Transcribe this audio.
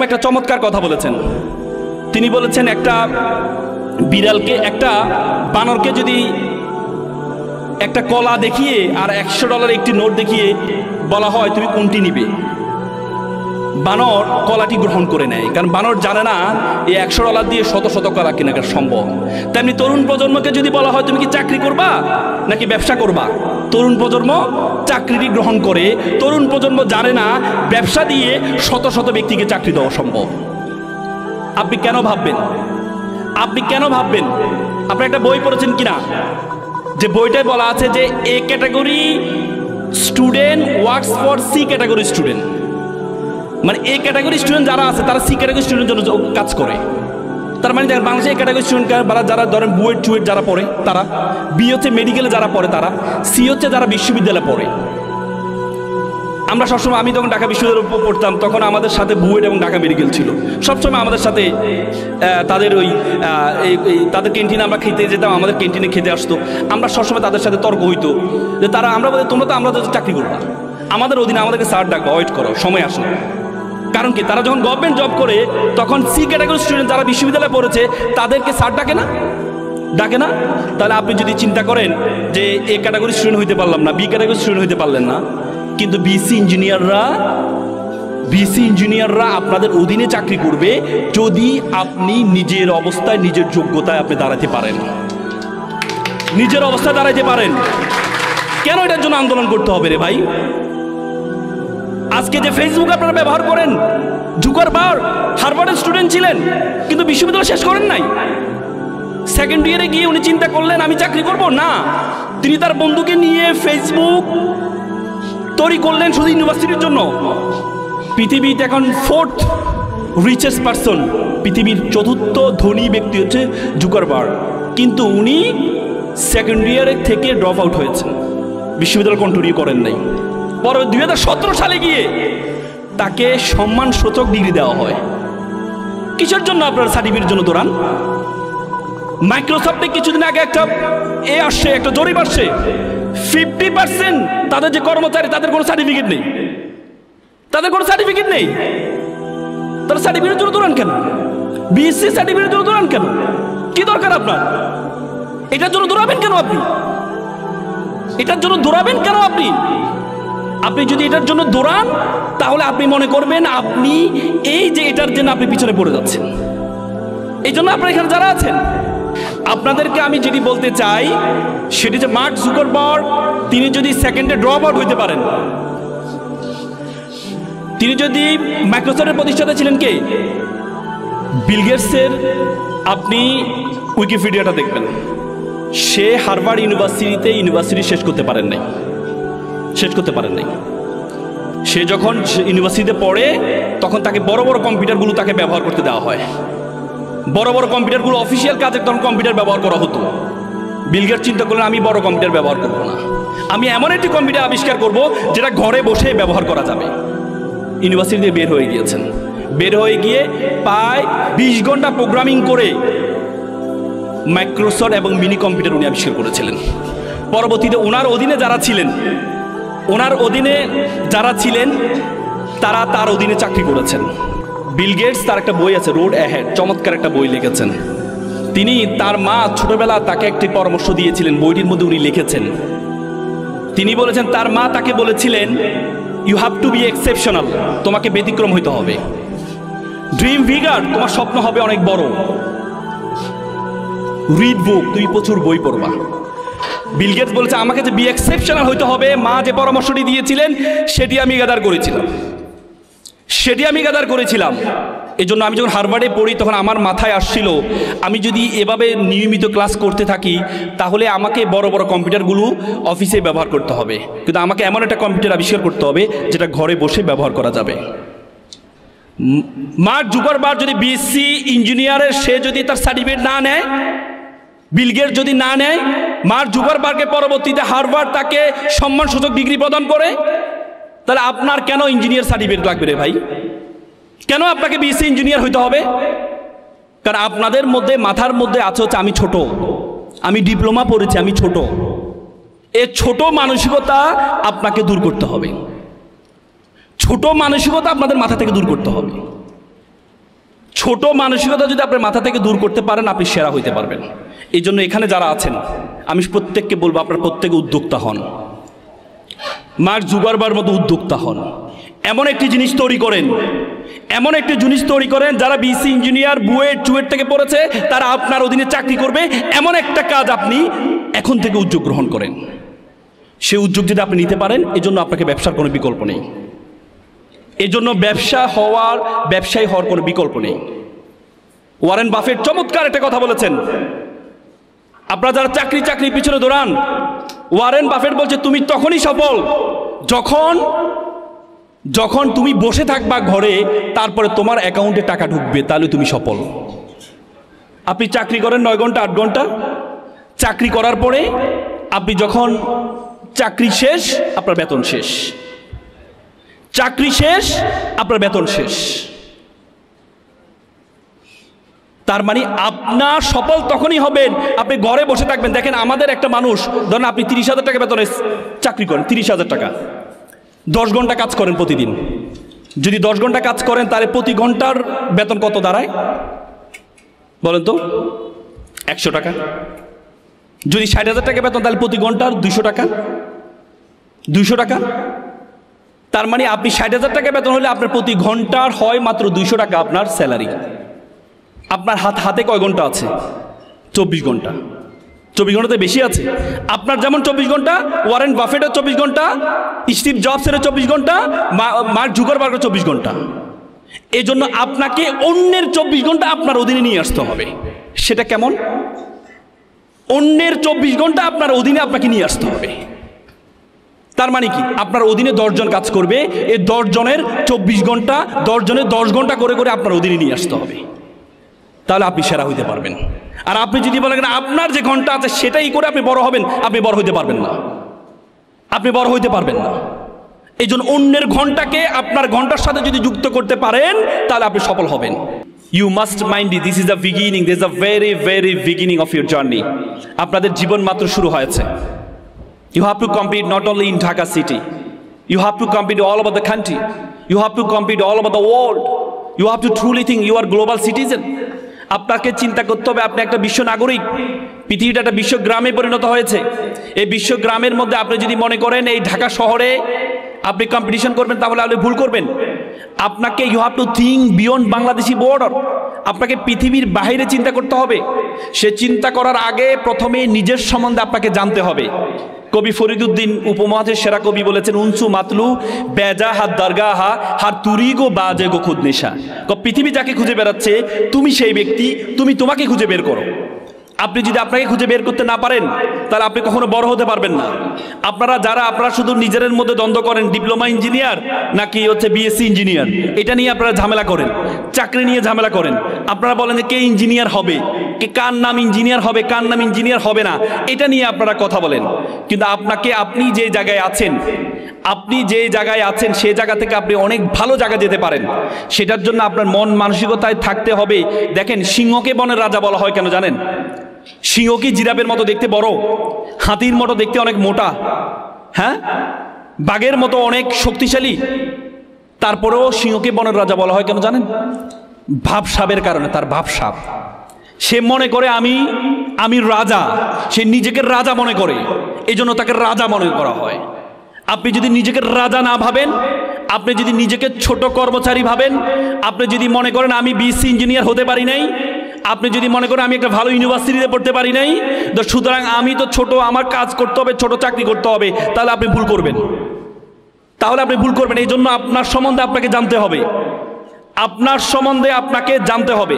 একটা চমৎকার কথা বলেছেন। তিনি বলেছেন একটা বিড়ালকে, একটা বানরকে যদি একটা কলা দেখিয়ে আর $100 একটি নোট দেখিয়ে বলা হয় তুমি কোনটি নিবে, বানর কলাটি গ্রহণ করে নেয়, কারণ বানর জানে না এই $100 দিয়ে শত শত কলা কেনা সম্ভব। তেমনি তরুণ প্রজন্মকে যদি বলা হয় তুমি কি চাকরি করবা নাকি ব্যবসা করবা, তরুণ প্রজন্ম চাকরিটি গ্রহণ করে। তরুণ প্রজন্ম জানে না ব্যবসা দিয়ে শত শত ব্যক্তিকে চাকরি দেওয়া সম্ভব। আপনি কেন ভাববেন, আপনি একটা বই পড়েছেন কিনা, যে বইটায় বলা আছে যে A category student works for C category student, মানে এ ক্যাটাগরি স্টুডেন্ট যারা আছে তারা সি ক্যাটাগরি স্টুডেন্টের জন্য কাজ করে। তার মানে দেখেন বাংলাদেশে এ ক্যাটাগরি স্টুডেন্ট যারা ধরেন বুয়েট চুয়েট যারা পড়ে তারা, বি হচ্ছে মেডিকেলে যারা পড়ে তারা, সি হচ্ছে যারা বিশ্ববিদ্যালয়ে পড়ে। আমরা সবসময়, আমি যখন ঢাকা বিশ্ববিদ্যালয়ে পড়তাম তখন আমাদের সাথে বুয়েট এবং ঢাকা মেডিকেল ছিল, সবসময় আমাদের সাথে তাদের তাদের ক্যান্টিনে আমরা খেতে যেতাম, আমাদের ক্যান্টিনে খেতে আসতো। আমরা সবসময় তাদের সাথে তর্ক হইতো যে আমরা বলি আমরা তো চাকরি করবো, আমাদের অধীনে আমাদেরকে স্যার ডাকবো, ওয়েট করো, সময় আসো। কারণ কি, তারা যখন গভর্নমেন্ট জব করে তখন সি ক্যাটাগরি স্টুডেন্ট যারা বিশ্ববিদ্যালয়ে পড়েছে তাদেরকে স্যার ডাকে না। তাহলে আপনি যদি চিন্তা করেন যে এ ক্যাটাগরি স্টুডেন্ট হইতে পারলাম না, বি ক্যাটাগরি স্টুডেন্ট হইতে পারলেন না, কিন্তু বিসি ইঞ্জিনিয়াররা আপনাদের অধীনে চাকরি করবে যদি আপনি নিজের অবস্থায়, নিজের যোগ্যতায় আপনি দাঁড়াতে পারেন, নিজের অবস্থায় দাঁড়াইতে পারেন। কেন এটার জন্য আন্দোলন করতে হবে রে ভাই? আজকে যে ফেসবুক আপনারা ব্যবহার করেন, জুকারবার্গ হার্ভার্ডের স্টুডেন্ট ছিলেন কিন্তু বিশ্ববিদ্যালয় শেষ করেন নাই। সেকেন্ড ইয়ারে গিয়ে উনি চিন্তা করলেন আমি চাকরি করব না, তিনি তার বন্ধুকে নিয়ে ফেসবুক তৈরি করলেন শুধু ইউনিভার্সিটির জন্য। পৃথিবীতে এখন 4th রিচেস্ট পারসন, পৃথিবীর 4র্থ ধনী ব্যক্তি হচ্ছে জুকারবার্গ, কিন্তু উনি সেকেন্ড ইয়ারের থেকে ড্রপ আউট হয়েছেন, বিশ্ববিদ্যালয় কন্টিনিউ করেন নাই। পরে 2017 সালে গিয়ে তাকে সম্মানসূচক ডিগ্রি দেওয়া হয়। কিসের জন্য? আপনার সার্টিফিকেটের জন্য দৌড়ান। মাইক্রোসফটে কিছুদিন আগে একটা জরিপ আসছে, 50% তাদের যে কর্মচারী তাদের কোনো সার্টিফিকেট নেই, তারা সার্টিফিকেটের জন্য দৌড়ান কেন? বিএসসি সার্টিফিকেটের জন্য দৌড়ান কেন? কি দরকার আপনার? এটার জন্য দৌড়াবেন কেন আপনি? আপনি যদি এটার জন্য দৌড়ান তাহলে আপনি মনে করবেন আপনি এই যে এটার জন্য আপনি পিছনে পড়ে যাচ্ছেন। এই জন্য আপনারা এখানে যারা আছেন, আপনাদেরকে আমি যেটি বলতে চাই সেটি যে মার্ক জুকারবার্গ তিনি যদি সেকেন্ডে ড্রপ আউট হইতে পারেন, তিনি যদি মাইক্রোসফটের প্রতিষ্ঠাতা ছিলেন কে? বিল গেটসের আপনি উইকিপিডিয়াটা দেখবেন, সে হার্ভার্ড ইউনিভার্সিটি শেষ করতে পারেন নাই। সে যখন ইউনিভার্সিটিতে পড়ে তখন তাকে বড় বড় কম্পিউটারগুলো তাকে ব্যবহার করতে দেওয়া হয়। বড় বড় কম্পিউটারগুলো অফিসিয়াল কাজে তখন কম্পিউটার ব্যবহার করা হতো। বিল গেটস চিন্তা করলেন আমি বড় কম্পিউটার ব্যবহার করব না, আমি এমন একটি কম্পিউটার আবিষ্কার করব যেটা ঘরে বসে ব্যবহার করা যাবে। ইউনিভার্সিটিতে বের হয়ে গিয়ে প্রায় 20 ঘন্টা প্রোগ্রামিং করে মাইক্রোসফট এবং মিনি কম্পিউটার উনি আবিষ্কার করেছিলেন। পরবর্তীতে ওনার অধীনে যারা ছিলেন তারা তার অধীনে চাকরি করেছেন। বিল গেটস তার একটা বই আছে রোড অ্যাহেড, চমৎকার একটা বই লিখেছেন। তিনি তার মা ছোটবেলা তাকে একটি পরামর্শ দিয়েছিলেন, বইটির মধ্যে উনি লিখেছেন। তিনি বলেছেন তার মা তাকে বলেছিলেন you have to be exceptional, তোমাকে ব্যতিক্রম হইতে হবে। ড্রিম বিগার, তোমার স্বপ্ন হবে অনেক বড়। রিড বুক, তুমি প্রচুর বই পড়বা। বিল গেটস বলেছে আমাকে যে বি এক্সেপশনাল হইতে হবে, মা যে পরামর্শটি দিয়েছিলেন সেটি আমি গাদার করেছিলাম। এই জন্য আমি যখন হার্ভার্ডে পড়ি তখন আমার মাথায় আসছিল আমি যদি এভাবে নিয়মিত ক্লাস করতে থাকি তাহলে আমাকে বড় বড় কম্পিউটারগুলো অফিসে ব্যবহার করতে হবে, কিন্তু আমাকে এমন একটা কম্পিউটার আবিষ্কার করতে হবে যেটা ঘরে বসে ব্যবহার করা যাবে। মার্ক জুকারবার্গ যদি বিএসসি ইঞ্জিনিয়ারের সে যদি তার সার্টিফিকেট না নেয়, বিল গেটস যদি না নেয়, মার্ক জুকারবার্গের পরবর্তীতে হার্ভার্ড তাকে সম্মানসূচক ডিগ্রি প্রদান করে, তাহলে আপনার কেন ইঞ্জিনিয়ার সার্টিফিকেট লাগবে রে ভাই? কেন আপনাকে বিএসসি ইঞ্জিনিয়ার হইতে হবে? কারণ আপনাদের মধ্যে মাথার মধ্যে আছে হচ্ছে আমি ছোট, আমি ডিপ্লোমা পড়েছি, আমি ছোট। এই ছোট মানসিকতা আপনাকে দূর করতে হবে, ছোট মানসিকতা আপনাদের মাথা থেকে দূর করতে হবে। ছোট মানসিকতা যদি আপনার মাথা থেকে দূর করতে পারেন, আপনি সেরা হইতে পারবেন। এই জন্য এখানে যারা আছেন, আমি প্রত্যেককে বলবো, আপনার প্রত্যেকে উদ্যোক্তা হন, মার্ক জুকারবার্গের মতো উদ্যোক্তা হন। এমন একটি জিনিস তৈরি করেন, এমন একটি জিনিস তৈরি করেন, যারা বিসি ইঞ্জিনিয়ার বুয়েট চুয়েট থেকে পড়েছে তারা আপনার অধীনে চাকরি করবে, এমন একটা কাজ আপনি এখন থেকে উদ্যোগ গ্রহণ করেন। সেই উদ্যোগ যদি আপনি নিতে পারেন, এজন্য আপনাকে ব্যবসার কোনো বিকল্প নেই, এজন্য ব্যবসায়ী হওয়ার কোনো বিকল্প নেই। ওয়ারেন বাফেট চমৎকার একটা কথা বলেছেন, আপনারা যারা চাকরির পিছনে দৌড়ান, ওয়ারেন বাফেট বলছে তুমি তখনই সফল যখন তুমি বসে থাকবা ঘরে, তারপরে তোমার অ্যাকাউন্টে টাকা ঢুকবে, তাহলে তুমি সফল। আপনি চাকরি করেন 9 ঘন্টা 8 ঘন্টা, চাকরি করার পরে আপনি যখন চাকরি শেষ, আপনার বেতন শেষ, চাকরি শেষ, আপনার বেতন শেষ। তার মানে আপনার সফল তখনই হবেন আপনি ঘরে বসে থাকবেন। দেখেন, আমাদের একটা মানুষ, ধরেন আপনি 30,000 টাকা বেতনে চাকরি করেন, 30,000 টাকা, 10 ঘন্টা কাজ করেন প্রতিদিন। যদি 10 ঘন্টা কাজ করেন, তাহলে প্রতি ঘন্টার বেতন কত দাঁড়ায় বলেন তো? 100 টাকা। যদি 60,000 টাকা বেতন, তাহলে প্রতি ঘন্টার 200 টাকা, 200 টাকা। তার মানে আপনি 60,000 টাকা বেতন হলে আপনার প্রতি ঘন্টার হয় মাত্র 200 টাকা আপনার স্যালারি। আপনার হাতে কয় ঘন্টা আছে? 24 ঘন্টা। 24 ঘন্টাতে বেশি আছে। আপনার যেমন 24 ঘন্টা, ওয়ারেন বাফেটের 24 ঘন্টা, স্টিভ জবসের 24 ঘন্টা, মার্ক জুকারবার্গের 24 ঘন্টা। এই জন্য আপনাকে অন্যের 24 ঘন্টা আপনার অধীনে নিয়ে আসতে হবে। সেটা কেমন? অন্যের 24 ঘন্টা আপনার অধীনে আপনাকে নিয়ে আসতে হবে। তার মানে কি? আপনার অধীনে 10 জন কাজ করবে, এই 10 জনের 24 ঘন্টা, 10 জনের 10 ঘন্টা করে করে আপনার অধীনে নিয়ে আসতে হবে, তাহলে আপনি সেরা হইতে পারবেন। আর আপনি যদি বলেন আপনার যে ঘন্টা আছে সেটাই করে আপনি বড় হবেন, আপনি বড় হইতে পারবেন না, আপনি বড় হইতে পারবেন না। এই জন্য অন্যের ঘন্টাকে আপনার ঘন্টার সাথে যদি যুক্ত করতে পারেন, তাহলে আপনি সফল হবেন। You must mind it, this is the beginning, this is the very very beginning of your journey. আপনাদের জীবন মাত্র শুরু হয়েছে। You have to compete not only in Dhaka city. You have to compete all over the country. You have to compete all over the world. You have to truly think you are global citizen. আপনাকে চিন্তা করতে হবে আপনি একটা বিশ্ব নাগরিক। পৃথিবীটা একটা বিশ্ব গ্রামে পরিণত হয়েছে। এই বিশ্ব গ্রামের মধ্যে আপনি যদি মনে করেন এই ঢাকা শহরে আপনি কম্পিটিশন করবেন, তাহলে আপনি ভুল করবেন। আপনাকে you have to think beyond Bangladeshi border. আপনাকে পৃথিবীর বাইরে চিন্তা করতে হবে। সে চিন্তা করার আগে প্রথমে নিজের সম্বন্ধে আপনাকে জানতে হবে। কবি ফরিদউদ্দিন উপমহাদেশের সেরা কবি বলেছেন, উনসু মাতলু বেজা হাত দরগাহা হার তুরি গো বাজে গো খুদ নেশা। পৃথিবী যাকে খুঁজে বেড়াচ্ছে তুমি সেই ব্যক্তি, তুমি তোমাকে খুঁজে বের করো। আপনি যদি আপনাকে খুঁজে বের করতে না পারেন, তাহলে আপনি কখনো বড় হতে পারবেন না। আপনারা শুধু নিজের মধ্যে দ্বন্দ্ব করেন, ডিপ্লোমা ইঞ্জিনিয়ার নাকি বিএসসি ইঞ্জিনিয়ার, এটা নিয়ে আপনারা ঝামেলা করেন, চাকরি নিয়ে ঝামেলা করেন। আপনারা বলেন যে কে ইঞ্জিনিয়ার হবে, কার নাম ইঞ্জিনিয়ার হবে, কার নাম ইঞ্জিনিয়ার হবে না, এটা নিয়ে আপনারা কথা বলেন। কিন্তু আপনি যে জায়গায় আছেন সেই জায়গা থেকে আপনি অনেক ভালো জায়গা যেতে পারেন। সেটার জন্য আপনার মন মানসিকতায় থাকতে হবে। দেখেন, সিংহকে বনের রাজা বলা হয় কেন জানেন? সিংহ কি জিরাফের মতো দেখতে বড়, হাতির মতো দেখতে অনেক মোটা, হ্যাঁ, বাঘের মতো অনেক শক্তিশালী, তারপরেও সিংহকে বনের রাজা বলা হয় কেন জানেন? ভাবসাবের কারণে। তার ভাবসাব, সে মনে করে আমি রাজা, সে নিজেকে রাজা মনে করে, এই জন্য তাকে রাজা মনে করা হয়। আপনি যদি নিজেকে রাজা না ভাবেন, আপনি যদি নিজেকে ছোট কর্মচারী ভাবেন, আপনি যদি মনে করেন আমি বিএসসি ইঞ্জিনিয়ার হতে পারি নাই, আপনি যদি মনে করেন আমি একটা ভালো ইউনিভার্সিটিতে পড়তে পারি নাই, তো সুতরাং আমি তো ছোট, আমার কাজ করতে হবে, ছোট চাকরি করতে হবে, তাহলে আপনি ভুল করবেন। এই জন্য আপনার সম্বন্ধে আপনাকে জানতে হবে, আপনার সম্বন্ধে আপনাকে জানতে হবে।